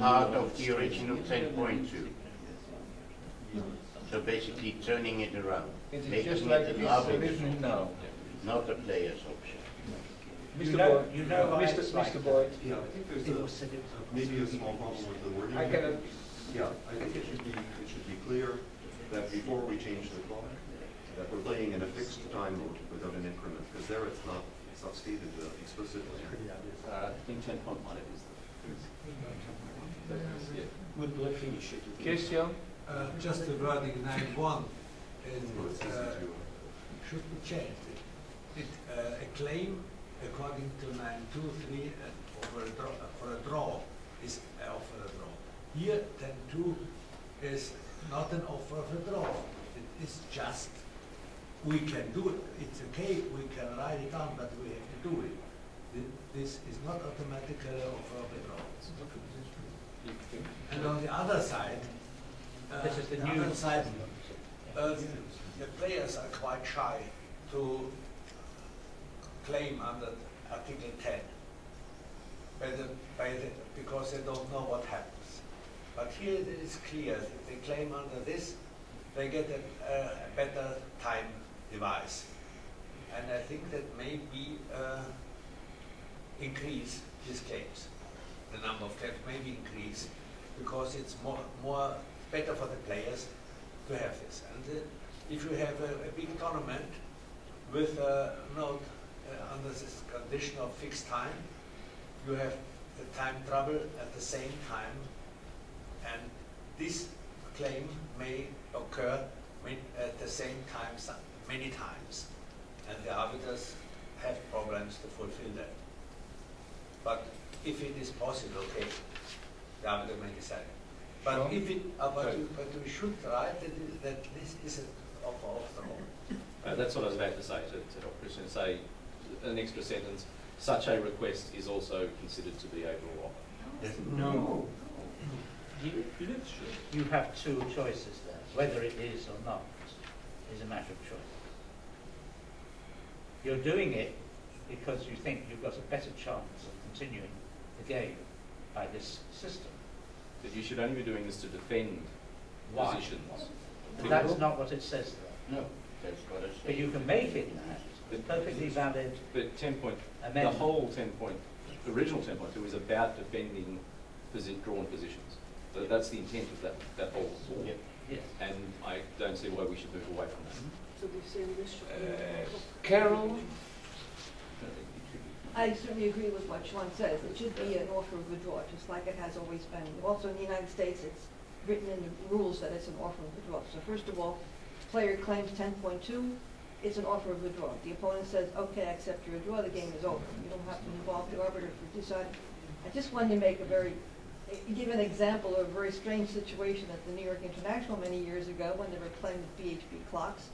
part of the original 10.2. So basically turning it around. It is making just it like an it's arbiter's written option, now. not a player's option. Mr. Boyd, Mr. Boyd. Yeah, I think there's maybe a small problem with the wording. I cannot. Yeah, I think it should be clear that before we change the clock, that we're playing in a fixed time mode without an increment, because there it's not stated explicitly. I think 10.1 it is. Christian? Just the wording 9.1 should be changed. A claim according to 9.2.3 for a draw is offer a draw. Here 10.2 is not an offer of a draw. It is just we can do it. It's okay. We can write it down, but we have to do it. This is not automatically an offer of a draw. And on the other side, this is the players are quite shy to claim under Article 10 because they don't know what happens. But here it is clear, if they claim under this, they get a better time device. And I think that maybe increase these claims. The number of claims maybe increase because it's more better for the players to have this. And if you have a big tournament with under this condition of fixed time, you have the time trouble at the same time, and this claim may occur at the same time many times, and the arbiters have problems to fulfill that. But if it is possible, okay, the arbiter may decide. But Sure. if it, but we should write that this is an offer of the law. That's what I was about to say to help Christian. Say an extra sentence. Such a request is also considered to be a draw offer. No. You have two choices there. Whether it is or not is a matter of choice. You're doing it because you think you've got a better chance of continuing the game by this system. That you should only be doing this to defend Why? positions. But that's not what it says there. No, that's what I said. But you can make it that. It's perfectly valid. But 10 point, the Amendment. whole 10 point, the original 10.2 is about defending drawn positions. So that's the intent of that whole law. Yep. Yes. And I don't see why we should move away from that. So we say this should be Carol? I certainly agree with what Sean says. It should be an offer of withdrawal, just like it has always been. Also in the United States, it's written in the rules that it's an offer of withdrawal. So first of all, player claims 10.2, it's an offer of withdrawal. The opponent says, okay, I accept your withdrawal, the game is over. You don't have to involve the arbiter for deciding. I just wanted to give an example of a very strange situation at the New York International many years ago when they were playing with BHB clocks.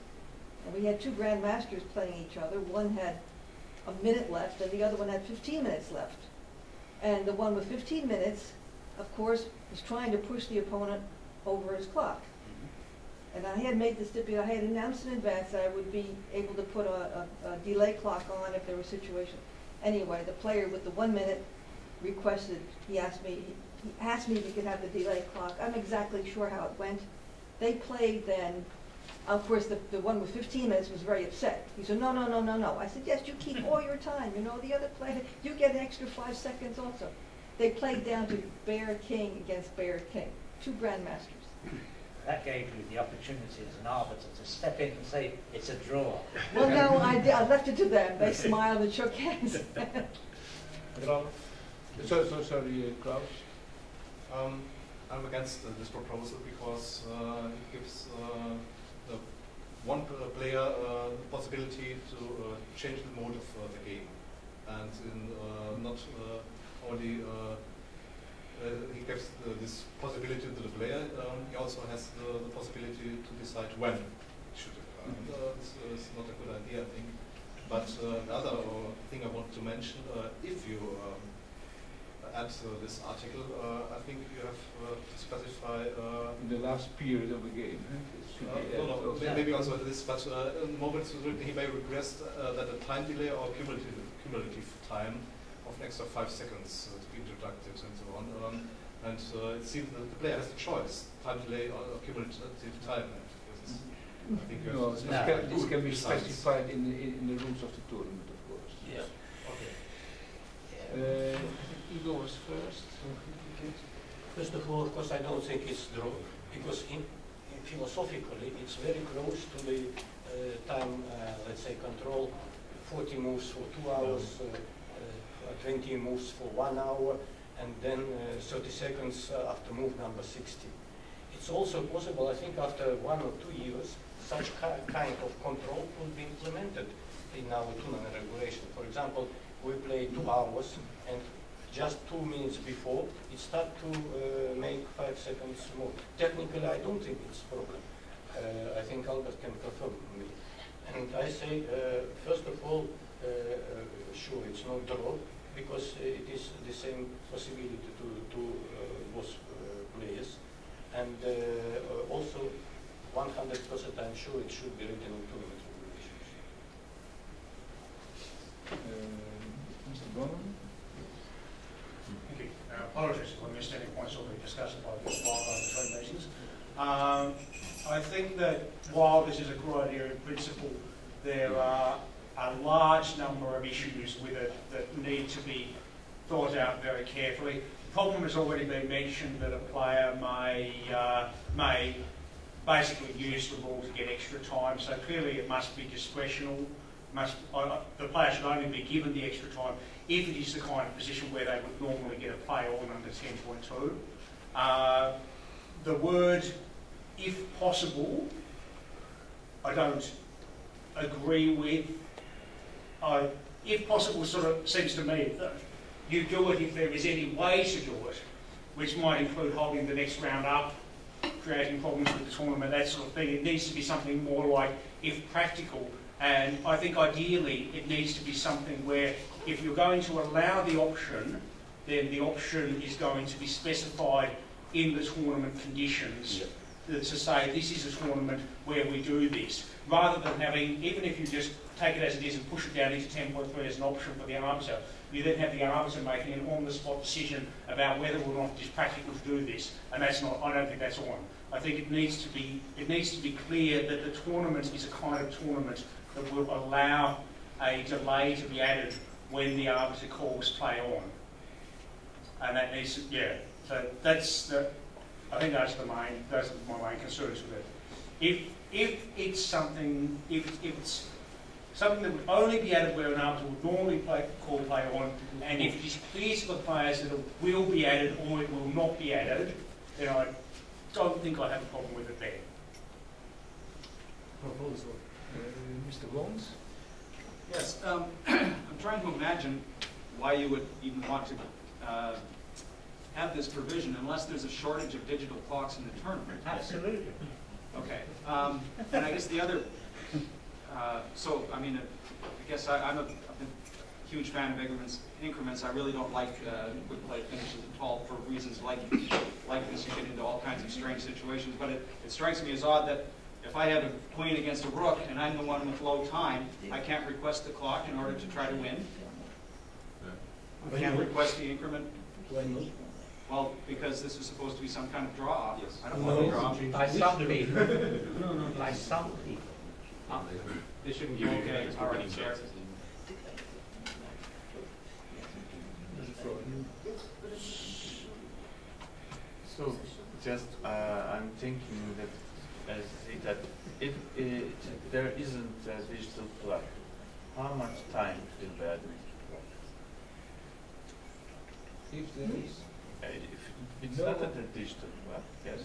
And we had two grandmasters playing each other. One had a minute left and the other one had 15 minutes left. And the one with 15 minutes, of course, was trying to push the opponent over his clock. And I had made the stipulation, I had announced in advance that I would be able to put a delay clock on if there was a situation. Anyway, the player with the 1 minute requested, he asked me if he could have the delay clock. I'm exactly sure how it went. They played then. Of course, the one with 15 minutes was very upset. He said, no, no, no, no, no. I said, yes, you keep all your time. You know, the other player, you get an extra 5 seconds also. They played down to Bear King against Bear King, two grandmasters. That gave you the opportunity as an arbiter to step in and say, it's a draw. Well, no, I left it to them. They smiled and shook hands. Sorry, Klaus. I'm against this proposal because it gives the one player the possibility to change the mode of the game, and in, not only he gives this possibility to the player, he also has the possibility to decide when it should occur. This is not a good idea, I think. But the other thing I want to mention, if you add this article, I think you have to specify In the last period of the game. maybe also this, but in the moment he may request that a time delay or cumulative time of an extra 5 seconds to be deducted and so on. And it seems that the player has the choice, time delay or cumulative time. And this is, I think you No, have to this can be decides. specified in the rules of the tournament, of course. Yeah. Okay. Igor was first. First of all, of course, I don't think it's draw, because philosophically it's very close to the time, let's say, control. 40 moves for 2 hours, 20 moves for 1 hour, and then 30 seconds after move number 60. It's also possible, I think, after 1 or 2 years, such kind of control will be implemented in our tournament regulation. For example, we play 2 hours, and just 2 minutes before, it starts to make 5 seconds more. Technically, I don't think it's a problem. I think Albert can confirm me. And I say, first of all, sure, it's not draw, because it is the same possibility to both players. And also, 100% I'm sure it should be written in tournament regulations. Mr. Bonham? Thank you. Apologies if I missed any points already discussed about this wildlife trade meetings. I think that while this is a good idea in principle, there are a large number of issues with it that need to be thought out very carefully. The problem has already been mentioned that a player may basically use the rule to get extra time, so clearly it must be discretional. The player should only be given the extra time if it is the kind of position where they would normally get a play on under 10.2. The word, if possible, I don't agree with. If possible sort of seems to me that you do it if there is any way to do it, which might include holding the next round up, creating problems with the tournament, that sort of thing. It needs to be something more like, if practical, and I think ideally it needs to be something where if you're going to allow the option, then the option is going to be specified in the tournament conditions. Yep. To say this is a tournament where we do this, rather than having, even if you just take it as it is and push it down into 10.3 as an option for the arbiter, you then have the arbiter making an on-the-spot decision about whether or not it is practical to do this, and that's not. I don't think that's on. I think it needs to be clear that the tournament is a kind of tournament that will allow a delay to be added when the arbiter calls play on, and that needs to, yeah. So that's the. I think those are my main concerns with it. If it's something that would only be added where an arbiter would normally call play on, and if it is clear to the players that it will be added or it will not be added, then I don't think I have a problem with it there. Proposal. Mr. Bones? Yes, I'm trying to imagine why you would even want to have this provision unless there's a shortage of digital clocks in the tournament. Absolutely. Okay. And I guess the other, so I mean, I guess I'm a huge fan of increments. I really don't like quick play finishes at all for reasons like this. You get into all kinds of strange situations. But it strikes me as odd that if I have a queen against a rook and I'm the one with low time, I can't request the clock in order to try to win. I can't request the increment. Well, because this is supposed to be some kind of draw. Yes. I don't want to draw. By some people. By some people. They shouldn't give you Okay, all right, winning fair. chances. So, just I'm thinking that if there isn't a digital clock, how much time will be added? If there is. If it's not a digital clock, yes.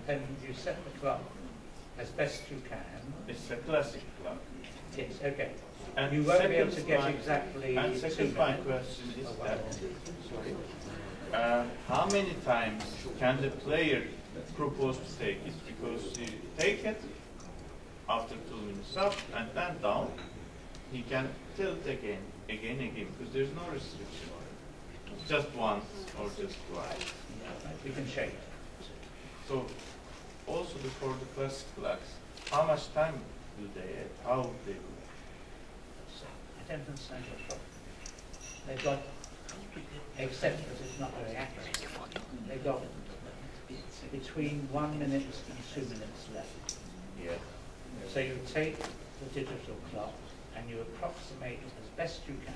And you set the clock as best you can. It's a classic clock. Yes, okay. And you won't be able to get exactly. And second my question is that, how many times can the player propose to take it? Because you take it after 2 minutes up and then down, he can tilt again, because there's no restriction. Just once or just twice. We can change. So, also for the classic clocks, how much time do they add? How do they do it? I don't understand your problem. They've got except that it's not very accurate. They've got between 1 minute and 2 minutes left. Yeah. So you take the digital clock and you approximate as best you can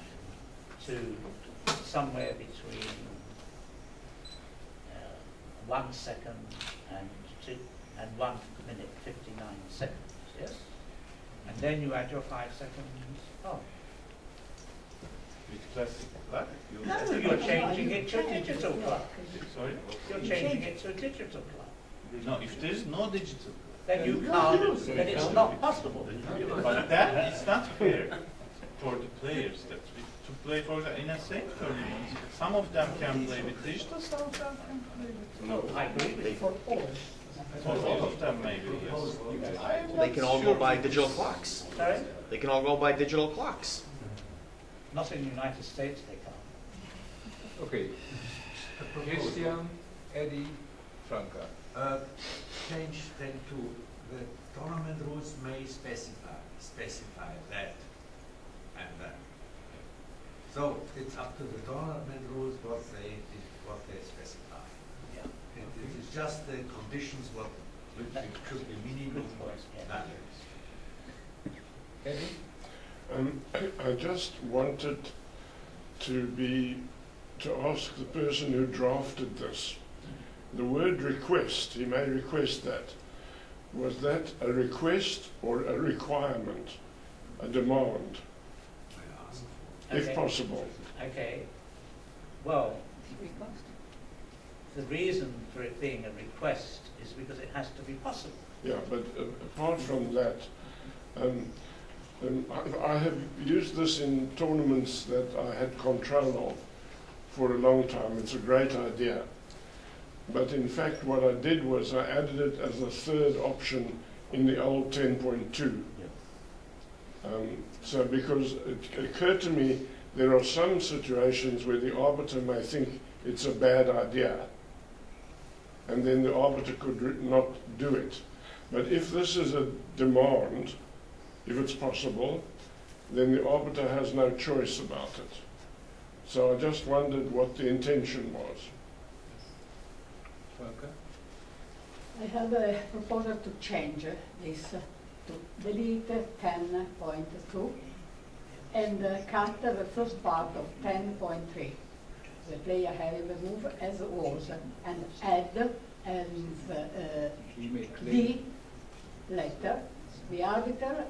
to somewhere between 1 second and 1 minute 59 seconds, yes? And then you add your 5 seconds on. With classic clock? No, you're changing it to a digital clock. Sorry? You're changing it to a digital clock. No, if there is no digital Then you can't, then it's not possible. clock. But that is not fair for the players that to play for the in a same tournament. Some of them can play with digital, some of them can play with No, I agree with you. for all of them maybe, yes. They can all go by digital clocks. Sorry? They can all go by digital clocks. Not in the United States, they can't. Okay. Christian, Eddie, Franca. Change then to the tournament rules may specify that and that. So it's up to the tournament rules what they specify. Yeah. It is just the conditions what should be minimum standards. Eddie? I just wanted to ask the person who drafted this. The word request, he may request that. Was that a request or a requirement, a demand, if Okay. possible? Okay. Well, the reason for it being a request is because it has to be possible. Yeah, but apart from that, I have used this in tournaments that I had control of for a long time. It's a great idea. But in fact, what I did was I added it as a third option in the old 10.2. So because it occurred to me, there are some situations where the arbiter may think it's a bad idea, and then the arbiter could not do it. But if this is a demand, if it's possible, then the arbiter has no choice about it. So I just wondered what the intention was. Franca? I have a proposal to change this, to delete 10.2 and cut the first part of 10.3. The player having the move as was and add as the letter. The arbiter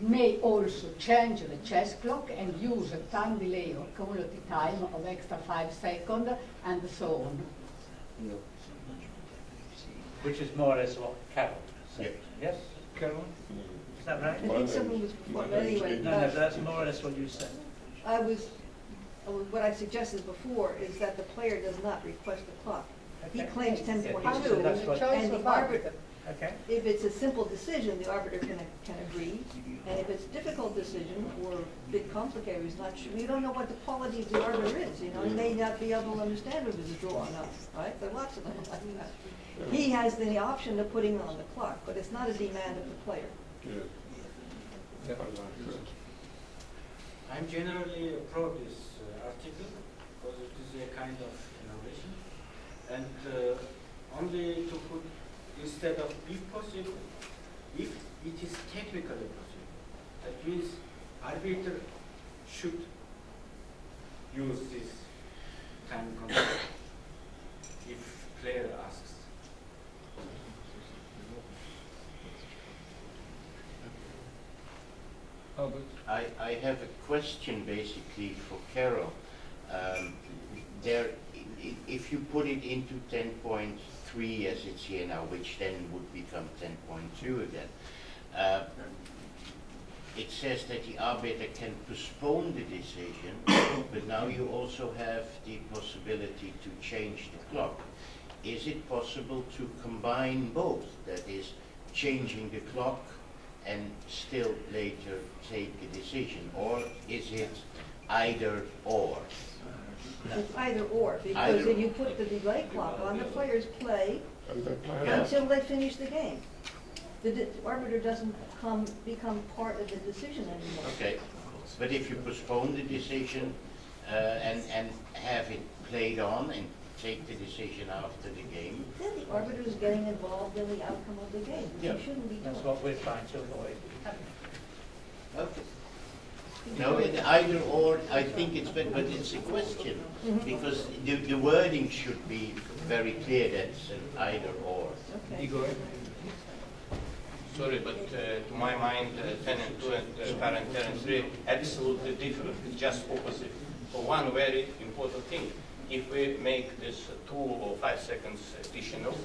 may also change the chess clock and use a time delay or cumulative time of extra 5 seconds and so on. Which is more or less what Carol said. Yes? Carol? Is that right? I think someone was before, but anyway. No, no, that's more or less what you said. What I suggested before is that the player does not request the clock. He Okay. claims Yeah, so 10.2, that's what- and the arbiter, Okay. if it's a simple decision, the arbiter can agree. And if it's a difficult decision or a bit complicated, he's not sure, we don't know what the quality of the arbiter is, you know, he may not be able to understand whether it's a draw or not, right? There are lots of them like that. He has the option of putting on the clock, but it's not a demand of the player. Yeah. I like that. I'm generally pro this article because it is a kind of innovation, and only to put instead of if possible, if it is technically possible. That means arbiter should use this time control if player asks. Albert? I have a question basically for Carol. If you put it into 10.3 as it's here now, which then would become 10.2 again, it says that the arbiter can postpone the decision, but now you also have the possibility to change the clock. Is it possible to combine both? That is, changing the clock and still later take a decision? Or is it either or? It's either or, because if you put the delay clock on, the players play And they play it. until they finish the game. The arbiter doesn't become part of the decision anymore. Okay, but if you postpone the decision and have it played on and take the decision after the game. Then the arbiter is getting involved in the outcome of the game, which Yeah. he shouldn't be doing. That's what we're trying to avoid. Okay. No, in either or, I think it's better, but it's a question, because the wording should be very clear that it's an either or. Okay. Igor? Sorry, but to my mind, 10 and 2 and current 10 and 3 absolutely different, just opposite. For one very important thing, if we make this 2 or 5 seconds additional,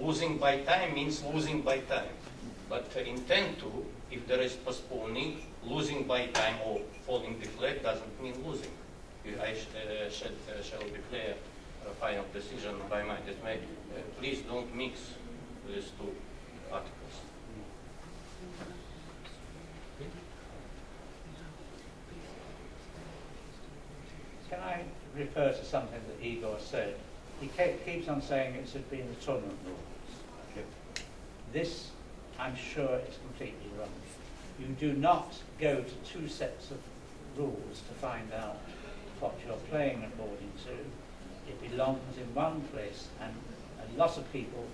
losing by time means losing by time. But in 10-2, if there is postponing, losing by time or folding the flag doesn't mean losing. I shall declare a final decision by my dismay. Please don't mix these two articles. Can I refer to something that Igor said? He keeps on saying it should be in the tournament rules. This, I'm sure, is completely wrong. You do not go to 2 sets of rules to find out what you're playing according to. It belongs in one place, and a lot of people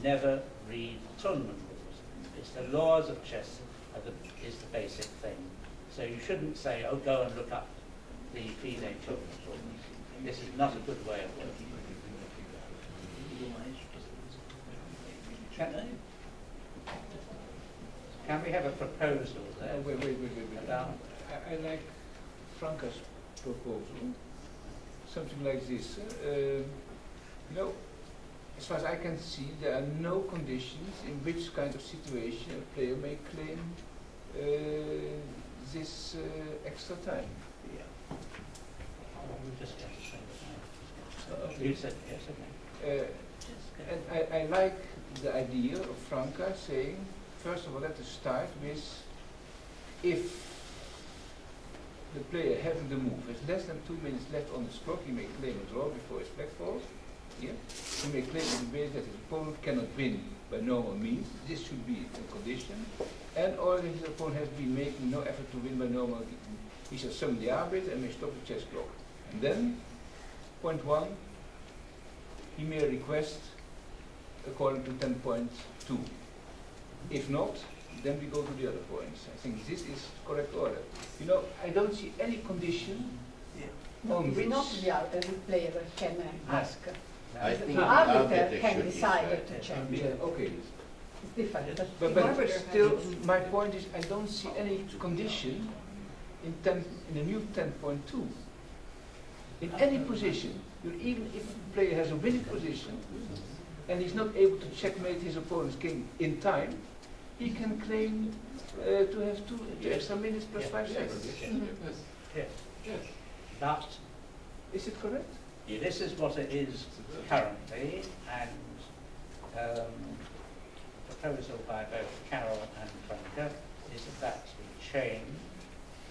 never read tournament rules. It's the laws of chess is the basic thing. So you shouldn't say, oh, go and look up the FIDE tournament rules. This is not a good way of working. Can we have a proposal there? Wait. About I like Franca's proposal. Something like this. You know, as far as I can see, there are no conditions in which kind of situation a player may claim this extra time. Yeah. We just got to say that. You said yes, okay. And I like the idea of Franca saying, first of all, let us start with if the player having the move has less than 2 minutes left on his clock, he may claim a draw before his flag falls. Yeah? He may claim in ways that his opponent cannot win by normal means. This should be a condition. And or that his opponent has been making no effort to win by normal means. He shall summon the arbiter and may stop the chess clock. And then, point 1, he may request according to 10.2. If not, then we go to the other points. I think this is correct order. You know, I don't see any condition on It's which... not the player can ask. I think The arbiter can decide to change. Yeah, okay. It's different. But still, my point is, I don't see any condition in the new 10.2. In any position, even if the player has a winning position, and he's not able to checkmate his opponent's king in time, he can claim to have 2 extra minutes plus 5 seconds. Yes. But is it correct? This is what it is currently, and proposal by both Carol and Franca is that we change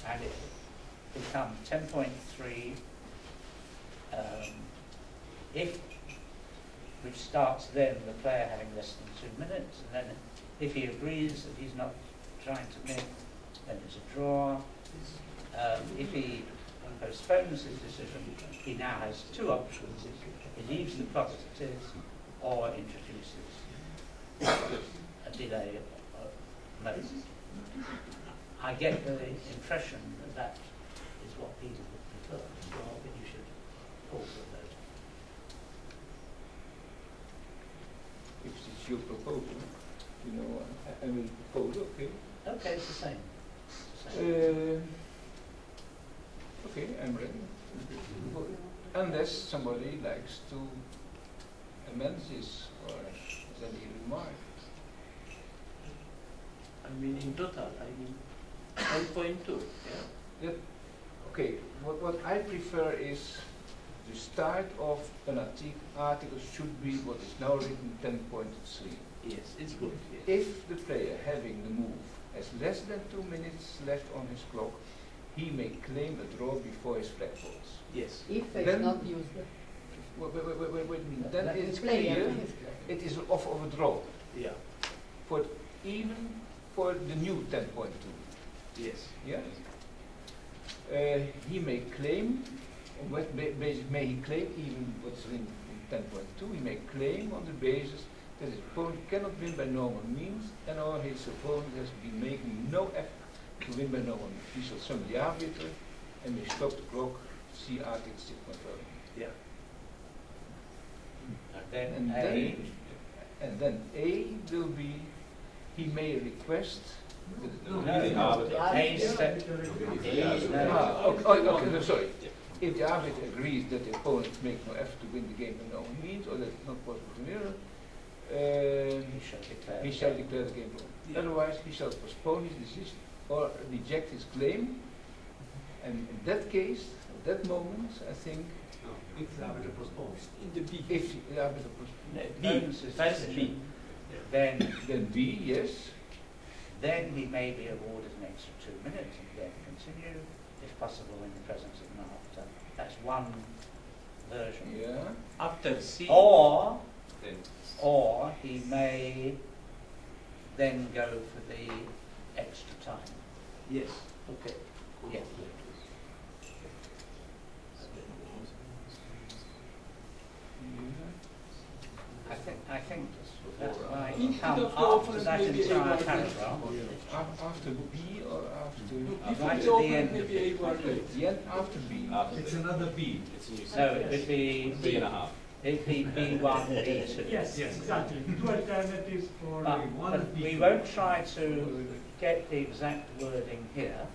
and it become 10.3 if, which starts then the player having less than 2 minutes, and then if he agrees that he's not trying to win, then it's a draw. If he postpones his decision, he now has 2 options. He leaves the clock as it is, or introduces a delay mode. I get the impression that that is what people would prefer, but you should alter that. If it's your proposal, you know, I will propose, okay. Okay, it's the same. It's the same. Okay, I'm ready. Unless somebody likes to amend this or has any remark. I mean, in total, 10.2. Yeah. Okay, what I prefer is the start of an article should be what is now written 10.3. Yes, it's good. Yes. If the player having the move has less than 2 minutes left on his clock, he may claim a draw before his flag falls. Yes. If it's Then, not used. wait a minute. Then it's player clear is it is an offer of a draw. Yeah. For even for the new 10.2. Yes. Yeah. he may claim, on what basis may he claim, even what's in 10.2, he may claim on the basis that his opponent cannot win by normal means, and or his opponent has been making no effort to win by normal means. He shall summon the arbiter and may stop the clock, see Article 6.12. Yeah. And then A will be, he may request. Okay, no, sorry. If the arbiter agrees that the opponent makes no effort to win the game by normal means, or that it's not possible to mirror, he shall declare the game drawn. Otherwise, he shall postpone his decision or reject his claim. And in that case, at that moment, I think. If the arbiter postpones. If the arbiter postpones. That's B. Then B, yes. Then he may be awarded an extra 2 minutes and then continue, if possible, in the presence of an arbiter. That's one version. Yeah. After C. Or he may then go for the extra time. Yes. Okay. Yeah. I think that's right. Instead of After that entire paragraph. After B or after? Right at the end. The end after B. It's another B. It's a new No, it would be B and a half. it'd be B1, B2. Yes, exactly. Two alternatives for But we won't try to get the exact wording here.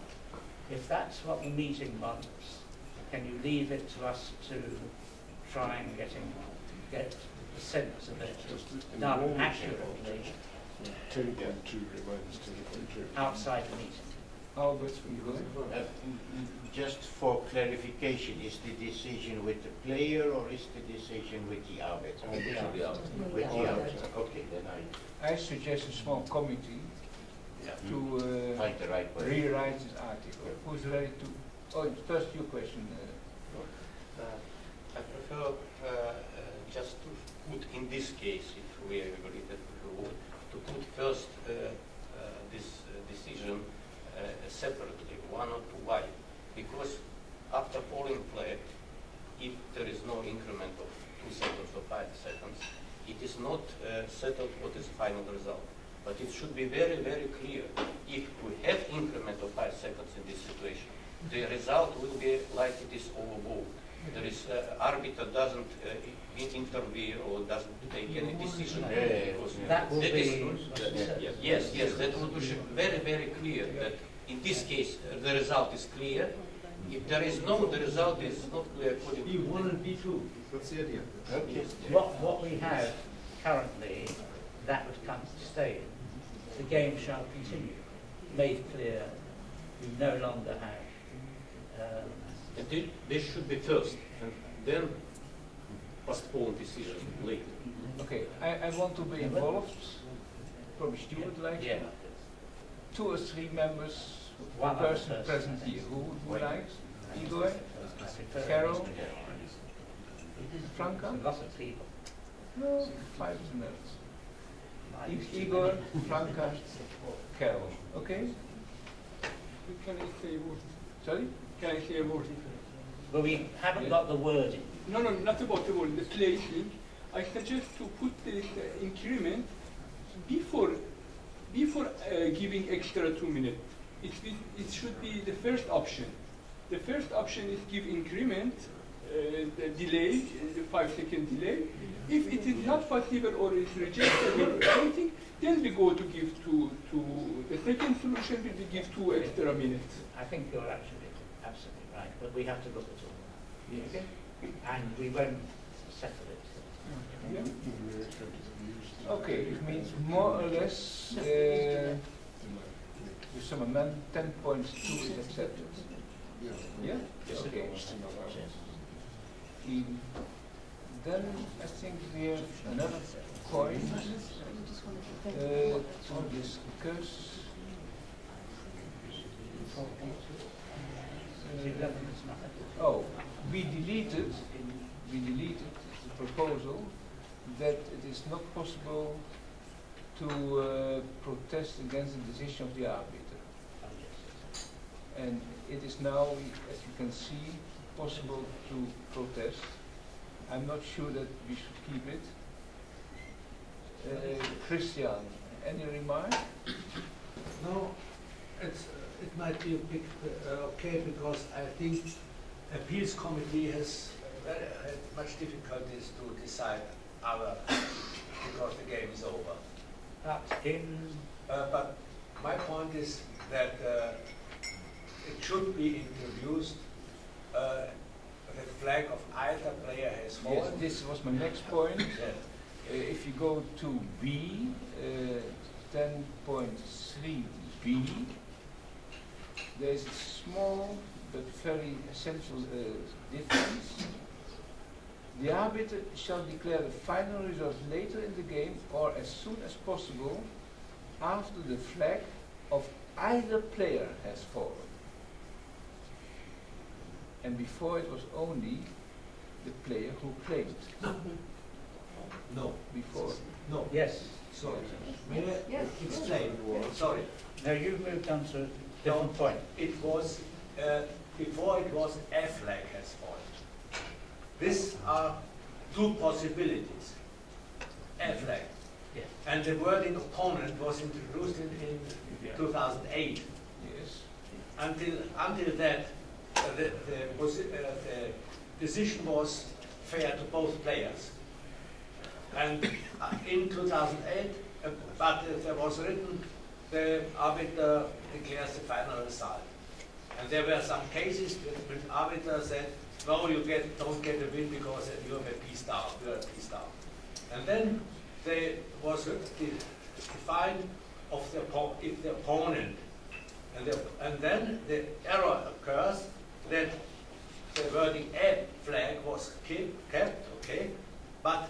If that's what the meeting wants, can you leave it to us to try and get the sense of it done accurately 10.2 remains 10.2. outside the meeting? Albert, you go. Just for clarification, is the decision with the player or is the decision with the arbiter? With the arbiter. With the arbiter. Okay, then I suggest a small committee to find the right way. rewrite this article. Who's ready to? Oh, first your question. I prefer just to put in this case, if we agree that we would, to put first this decision separately, 1 or 2. Why? Because after polling flag, if there is no increment of 2 seconds or 5 seconds, it is not settled what is final result. But it should be very, very clear. If we have increment of 5 seconds in this situation, the result will be like it is overruled. There is arbiter doesn't intervene or doesn't take any decision. That will be yes, that would be very, very clear that in this case the result is clear. If there is no, the result is not clear according to B1 and B2. That's the idea. Okay. what we have currently, that would come to stay in. The game shall continue. Made clear, you no longer have. This should be first, and then postpone decision later. Okay, I want to be involved. Probably Stuart likes Yeah. it. 2 or 3 members, One the other person person. present here. Who likes? Igor? Carol? Franca? Lots of people. No, 5 minutes. Igor, Franca, Carol. Okay? can I say a word? Sorry? Can I say a word? But we haven't got the wording. No, not about the word, the placing. I suggest to put this increment before giving extra 2 minutes. It should be the first option. The first option is give increment, the delay, the 5-second delay. If it is not possible or is rejected with anything, then we go to give to the second solution will be give 2 extra minutes. I think you're absolutely right, but we have to look at all. Yes. Okay? And we won't settle it. Yeah. Okay, it means more or less with some amendment 10.2 is accepted. Yeah? Okay. Then I think we have another point to discuss. Oh, we deleted the proposal that it is not possible to protest against the decision of the arbiter. And it is now, as you can see, possible to protest. I'm not sure that we should keep it. Christian, any remark? No, it might be a bit okay, because I think appeals committee has had much difficulties to decide other, because the game is over. But my point is that it should be introduced. The flag of either player has fallen. Yes, this was my next point. If you go to B, 10.3b, there is a small but very essential difference. The arbiter shall declare the final result later in the game or as soon as possible after the flag of either player has fallen. And before it was only the player who claimed. No. Before. No. Yes. Sorry. May I explain? Sorry. Now you've moved on to a different point. It was, before it was a flag has fallen. These are two possibilities. A flag. Yes. And the wording opponent was introduced in 2008. Yes. Until that, the decision was fair to both players. And in 2008, but there was written, the arbiter declares the final result. And there were some cases where the arbiter said, no, you don't get a win because you have a P star, you're a P star. And then there was defined of if the opponent, and then the error occurs that the wording A flag was kept, okay, but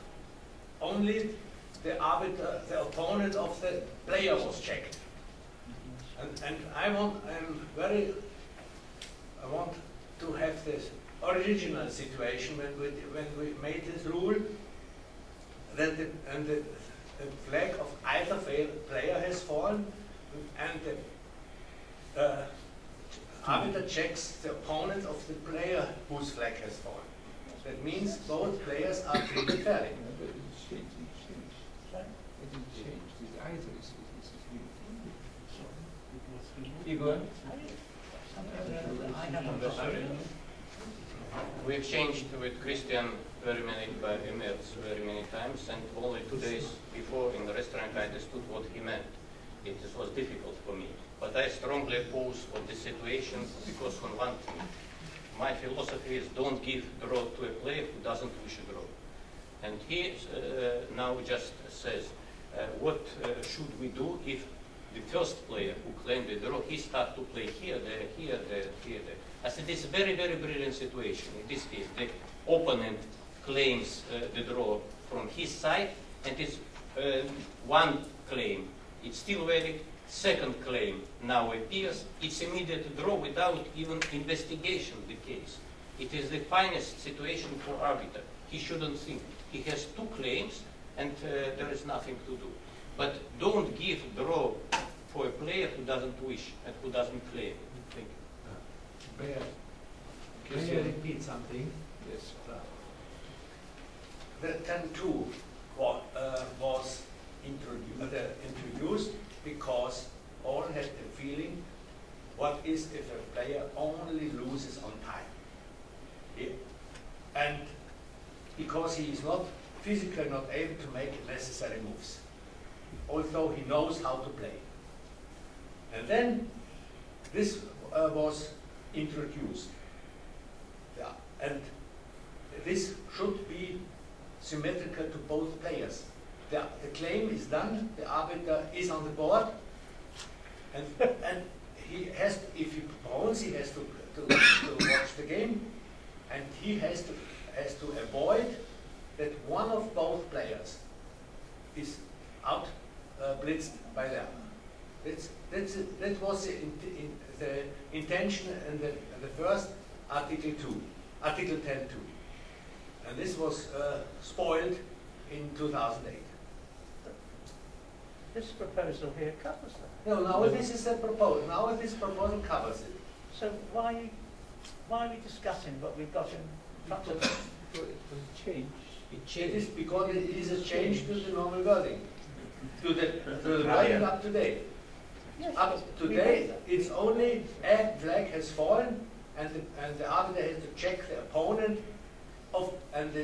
only the arbiter, the opponent of the player was checked. And I want to have this original situation when we made this rule that the flag of either player has fallen, and the arbiter checks the opponent of the player whose flag has fallen. That means both players are treated fairly. Igor? We've changed with Christian very many emails very many times, and only 2 days before in the restaurant I understood what he meant. It was difficult for me. But I strongly oppose of this situation because on one thing, my philosophy is don't give draw to a player who doesn't wish a draw. And he now just says, what should we do if the first player who claimed the draw, he starts to play here, there, here, there, here, there. I said it's a very, very brilliant situation. In this case, the opponent claims the draw from his side, and it's one claim. It's still valid. Second claim now appears. It's immediate draw without even investigation of the case. It is the finest situation for arbiter. He shouldn't think. He has two claims, and there is nothing to do. But don't give draw for a player who doesn't wish and who doesn't claim. Thank you. Can you repeat something? Yes. The 10.2 was introduced because all had the feeling, what is if a player only loses on time? Yeah. And because he is not physically not able to make necessary moves, although he knows how to play. And then this was introduced. Yeah. And this should be symmetrical to both players. The claim is done, the arbiter is on the board, and he has, if he pawns, he has to watch the game, and he has to avoid that one of both players is out blitzed by the other. That was the intention in the first Article 10.2. And this was spoiled in 2008. This proposal here covers that. No, now this is a proposal. Now this proposal covers it. So why are we discussing what we've got in front of us? It was a change. It is because it is a change to the normal wording, to the writing up to date. Yes, Up to date, it's only a flag has fallen, and the arbiter has to check the opponent of and the